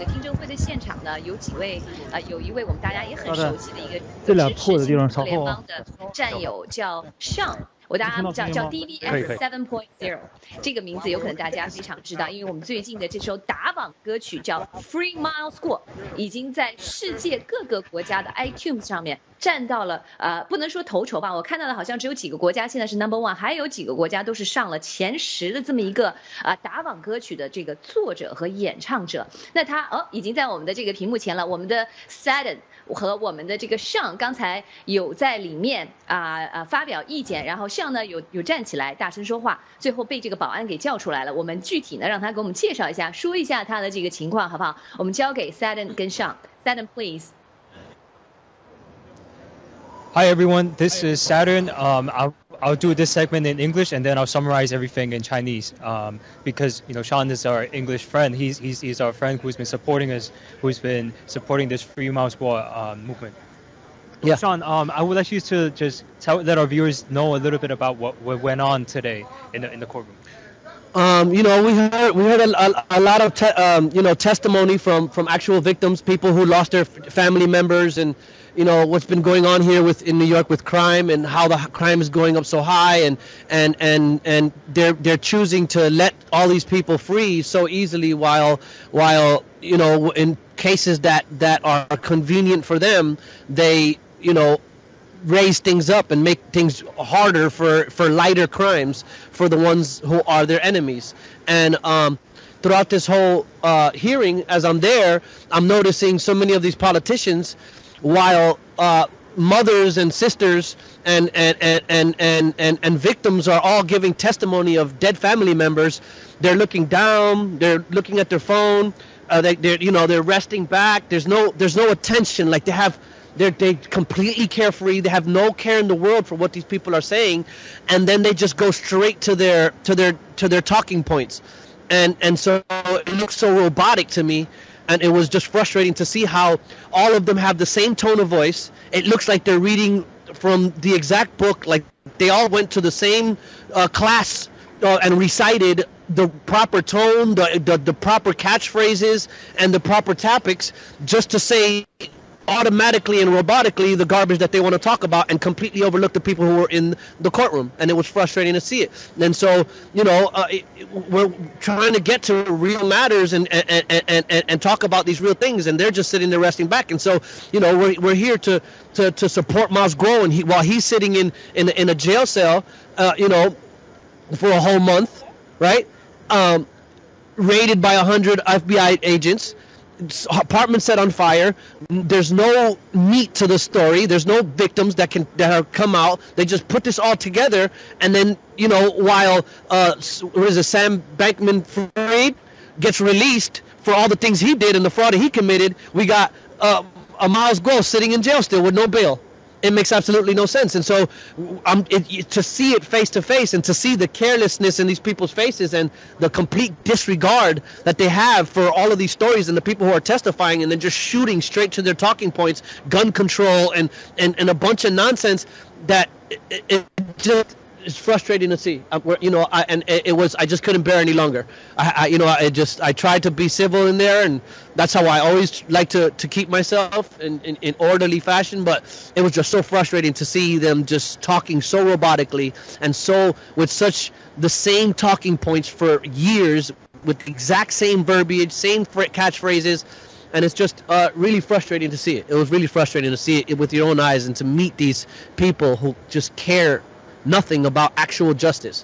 个听证会的现场呢，有一位我们大家也很熟悉的一个支持新中国联邦的战友叫 Shawn。我大家叫 DVS 7.0， 这个名字有可能大家非常知道，因为我们最近的这首打榜歌曲叫 FreeMilesGuo， 已经在世界各个国家的 iTunes 上面占到了不能说头筹吧，我看到的好像只有几个国家现在是 No.1， 还有几个国家都是上了前10的这么一个打榜歌曲的这个作者和演唱者。那他已经在我们的这个屏幕前了，我们的 Sadden 和我们的这个 Shawn 刚才有在里面发表意见，然后 Shawn 呢有站起来大声说话，最后被这个保安给叫出来了。我们具体呢让他给我们介绍一下，说一下他的这个情况好不好？我们交给 Sadden 跟 Shawn。 Sadden please。 Hi everyone, this is Saturn. I'll do this segment in English and then I'll summarize everything in Chinese. Because Shawn is our English friend. He's our friend who's been supporting us, who's been supporting this FreeMilesGuo movement. Yeah. Shawn, I would like you to just let our viewers know a little bit about what went on today in the courtroom. We heard a lot of testimony from actual victims, people who lost their family members, and what's been going on here in New York with crime and how the crime is going up so high, and they're choosing to let all these people free so easily while in cases that are convenient for them, they raise things up and make things harder for lighter crimes for the ones who are their enemies. And throughout this whole hearing, as I'm there, I'm noticing so many of these politicians, while mothers and sisters and victims are all giving testimony of dead family members, they're looking down, they're looking at their phone, they're resting back. There's no attention. Like they're completely carefree. They have no care in the world for what these people are saying, and then they just go straight to their talking points, and so it looks so robotic to me, and it was just frustrating to see how all of them have the same tone of voice. It looks like they're reading from the exact book, like they all went to the same class and recited the proper tone, the proper catchphrases, and the proper topics, just to say automatically and robotically the garbage that they want to talk about, and completely overlook the people who were in the courtroom. And it was frustrating to see it. And so we're trying to get to real matters and talk about these real things, and they're just sitting there resting back. And so we're here to support Miles Guo, and while he's sitting in a jail cell for a whole month, right, raided by 100 FBI agents, apartment set on fire. There's no meat to the story. There's no victims that have come out. They just put this all together, and then while Sam Bankman-Fried gets released for all the things he did and the fraud that he committed, we got a Miles Guo sitting in jail still with no bail. It makes absolutely no sense. And so to see it face to face, and to see the carelessness in these people's faces and the complete disregard that they have for all of these stories and the people who are testifying, and then just shooting straight to their talking points, gun control and a bunch of nonsense, that it just is frustrating to see. I just couldn't bear any longer. I tried to be civil in there, and that's how I always like to keep myself in orderly fashion, but it was just so frustrating to see them just talking so robotically and so with such the same talking points for years, with the exact same verbiage, same catchphrases. And it's just really frustrating to see it. It was really frustrating to see it with your own eyes, and to meet these people who just care nothing about actual justice.